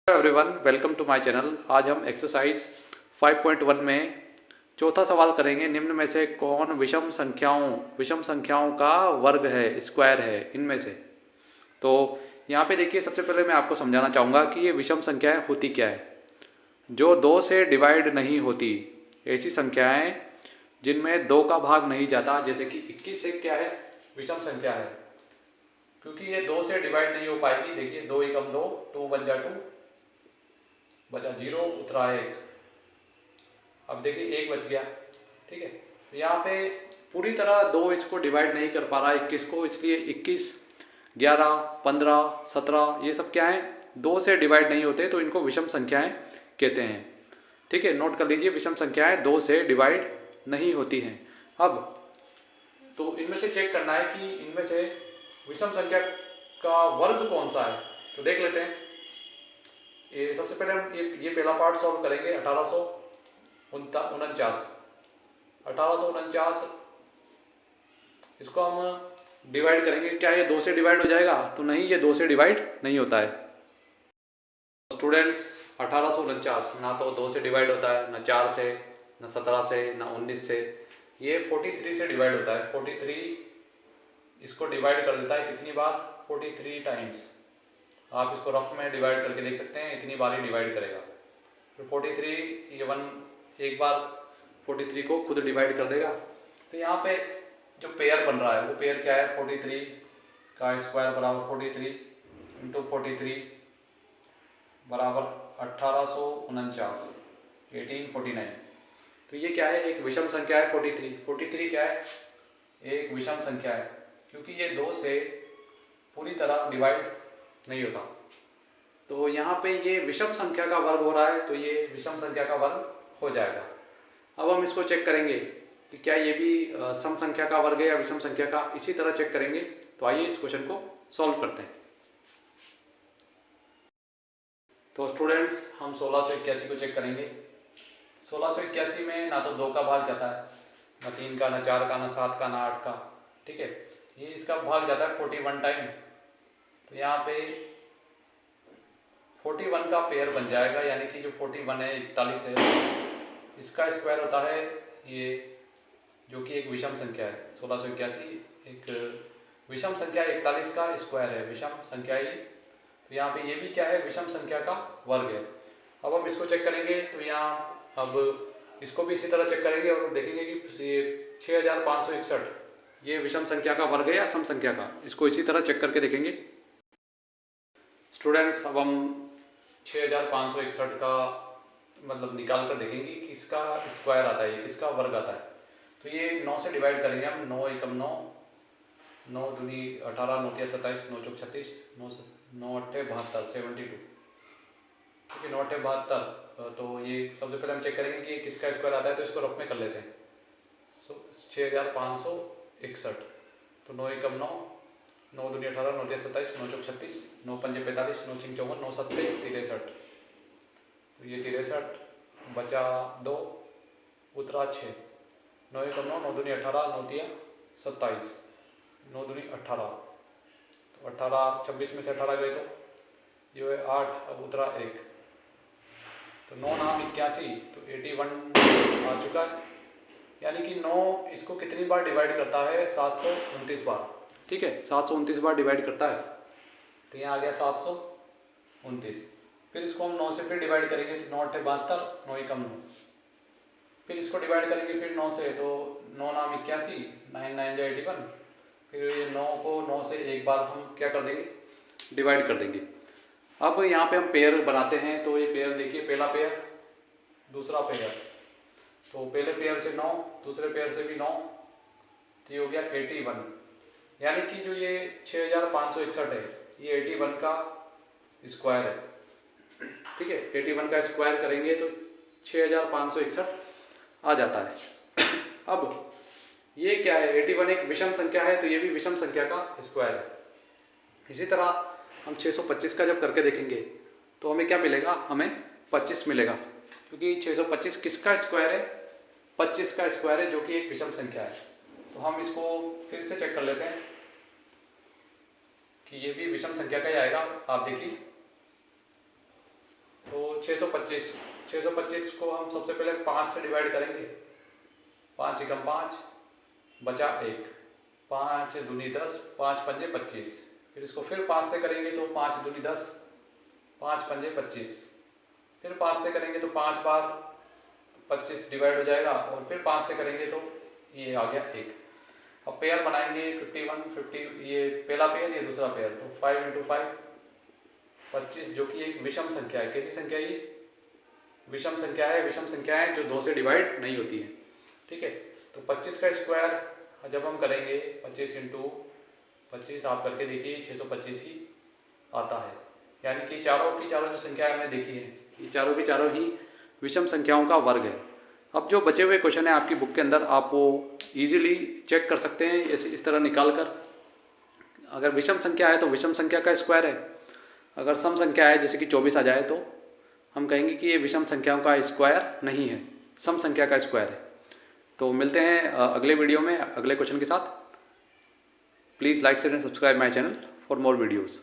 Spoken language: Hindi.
Everyone, welcome to my channel. आज हम एक्सरसाइज 5.1 में चौथा सवाल करेंगे। निम्न में से कौन विषम संख्याओं का वर्ग है, स्क्वायर है इनमें से। तो यहाँ पे देखिए, सबसे पहले मैं आपको समझाना चाहूँगा कि ये विषम संख्याएं होती क्या है। जो 2 से डिवाइड नहीं होती, ऐसी संख्याएं जिनमें 2 का भाग नहीं जाता, जैसे कि 21 एक क्या है, विषम संख्या है, क्योंकि ये 2 से डिवाइड नहीं हो पाएगी। देखिए 2 एकम 2, 2 1 जा 2, बचा 0, उतरा 1। अब देखिए 1 बच गया, ठीक है। तो यहाँ पे पूरी तरह 2 इसको डिवाइड नहीं कर पा रहा 21 को, इसलिए 21, 11, 15, 17 ये सब क्या है, 2 से डिवाइड नहीं होते, तो इनको विषम संख्याएं कहते हैं। ठीक है, नोट कर लीजिए, विषम संख्याएं 2 से डिवाइड नहीं होती हैं। अब तो इनमें से चेक करना है कि इनमें से विषम संख्या का वर्ग कौन सा है। तो देख लेते हैं। ये सबसे पहले हम ये पहला पार्ट सॉल्व करेंगे। 1849 इसको हम डिवाइड करेंगे। क्या ये 2 से डिवाइड हो जाएगा? तो नहीं, ये 2 से डिवाइड नहीं होता है स्टूडेंट्स। 1849 ना तो 2 से डिवाइड होता है, ना 4 से, ना 17 से, ना 19 से। ये 43 से डिवाइड होता है। 43 इसको डिवाइड कर देता है कितनी बार? 43 टाइम्स। आप इसको रफ में डिवाइड करके देख सकते हैं, इतनी बार ही डिवाइड करेगा। फिर 43 ये 1 एक बार 43 को खुद डिवाइड कर देगा। तो यहाँ पे जो पेयर बन रहा है वो पेयर क्या है? 43 का स्क्वायर बराबर 43 इंटू 43 बराबर 1849, 1849। तो ये क्या है? एक विषम संख्या है। 43 क्या है? एक विषम संख्या है, क्योंकि ये 2 से पूरी तरह डिवाइड नहीं होता। तो यहाँ पे ये विषम संख्या का वर्ग हो रहा है, तो ये विषम संख्या का वर्ग हो जाएगा। अब हम इसको चेक करेंगे कि क्या ये भी सम संख्या का वर्ग है या विषम संख्या का, इसी तरह चेक करेंगे। तो आइए इस क्वेश्चन को सॉल्व करते हैं। तो स्टूडेंट्स, हम 1681 को चेक करेंगे। 1681 में ना तो 2 का भाग जाता है, ना 3 का, ना 4 का, ना 7 का, ना 8 का। ठीक है, ये इसका भाग जाता है 41 टाइम। तो यहाँ पे 41 का पेयर बन जाएगा, यानी कि जो 41 है, 41 है, इसका स्क्वायर होता है ये, जो कि एक विषम संख्या है। 1681 एक विषम संख्या, 41 का स्क्वायर है, विषम संख्या ही। तो यहाँ पे ये भी क्या है? विषम संख्या का वर्ग है। अब हम इसको चेक करेंगे। तो यहाँ अब इसको भी इसी तरह चेक करेंगे और देखेंगे कि ये 6561 ये विषम संख्या का वर्ग है या सम संख्या का। इसको इसी तरह चेक करके देखेंगे स्टूडेंट्स। अब हम 6561 का मतलब निकाल कर देखेंगे कि किसका स्क्वायर आता है, किसका वर्ग आता है। तो ये 9 से डिवाइड करेंगे हम। 9 एकम 9, 9 दूनी 18, 9 तिया 27, 9 चौक 36, 9 अट्ठे 72, 72। ठीक है, 9 अट्ठे 72। तो ये सबसे पहले हम चेक करेंगे कि किसका स्क्वायर आता है। तो इसको रफ में कर लेते हैं। 6561। तो 9 एकम 9, 9 दूनी 18, 9 तिया 27, 9 चौक 36, 9 पंजे 45, 9 छिंग 54, 9 सत्ते 63। तो ये 63 बचा 2, उतरा 6। 9 एकम 9, 9 दूनी 18, 9 तिया 27, 9 दूनी 18। तो 18 26 में से 18 गए तो ये है 8, अब उतरा 1। तो 9 नाम 81, तो 81 आ चुका है। यानी कि 9 इसको कितनी बार डिवाइड करता है? 729 बार। ठीक है, 729 बार डिवाइड करता है। तो यहाँ आ गया 729। फिर इसको हम 9 से फिर डिवाइड करेंगे। तो 9 अट्ठे 72, 9 एकम 9। फिर इसको डिवाइड करेंगे फिर 9 से। तो 9 नाम 81, 9 9 जा 81। फिर ये 9 को 9 से एक बार हम क्या कर देंगे? डिवाइड कर देंगे। अब यहाँ पे हम पेयर बनाते हैं। तो ये पेयर देखिए, पहला पेयर, दूसरा पेयर। तो पहले पेयर से 9, दूसरे पेयर से भी 9, तो ये हो गया 81। यानी कि जो ये 6561 है, ये 81 का स्क्वायर है। ठीक है, 81 का स्क्वायर करेंगे तो 6561 आ जाता है। अब ये क्या है? 81 एक विषम संख्या है, तो ये भी विषम संख्या का स्क्वायर है। इसी तरह हम 625 का जब करके देखेंगे तो हमें क्या मिलेगा? हमें 25 मिलेगा, क्योंकि 625 किसका स्क्वायर है? 25 का स्क्वायर है, जो कि एक विषम संख्या है। तो हम इसको फिर से चेक कर लेते हैं कि ये भी विषम संख्या का ही आएगा। आप देखिए 625 को हम सबसे पहले 5 से डिवाइड करेंगे। 5 एकम 5 बचा 1, 5 दूनी 10, 5 पंजे 25। फिर इसको फिर 5 से करेंगे तो 5 दूनी 10, 5 पंजे 25। फिर 5 से करेंगे तो 5 बार 25 डिवाइड हो जाएगा, और फिर 5 से करेंगे तो ये आ गया 1। अब पेयर बनाएंगे 51, 50, ये पहला पेयर, ये दूसरा पेयर, तो 5 × 5 25, जो कि एक विषम संख्या है। कैसी संख्या है ये? विषम संख्या है। विषम संख्या है जो 2 से डिवाइड नहीं होती है, ठीक है। तो 25 का स्क्वायर जब हम करेंगे 25 × 25 आप करके देखिए 625 ही आता है। यानी कि चारों की चारों जो संख्या हमने देखी है, ये चारों की चारों ही विषम संख्याओं का वर्ग है। अब जो बचे हुए क्वेश्चन है आपकी बुक के अंदर, आप वो इजीली चेक कर सकते हैं इस तरह निकाल कर। अगर विषम संख्या है तो विषम संख्या का स्क्वायर है, अगर सम संख्या है जैसे कि 24 आ जाए तो हम कहेंगे कि ये विषम संख्याओं का स्क्वायर नहीं है, सम संख्या का स्क्वायर है। तो मिलते हैं अगले वीडियो में अगले क्वेश्चन के साथ। Please like share and subscribe my channel for more videos.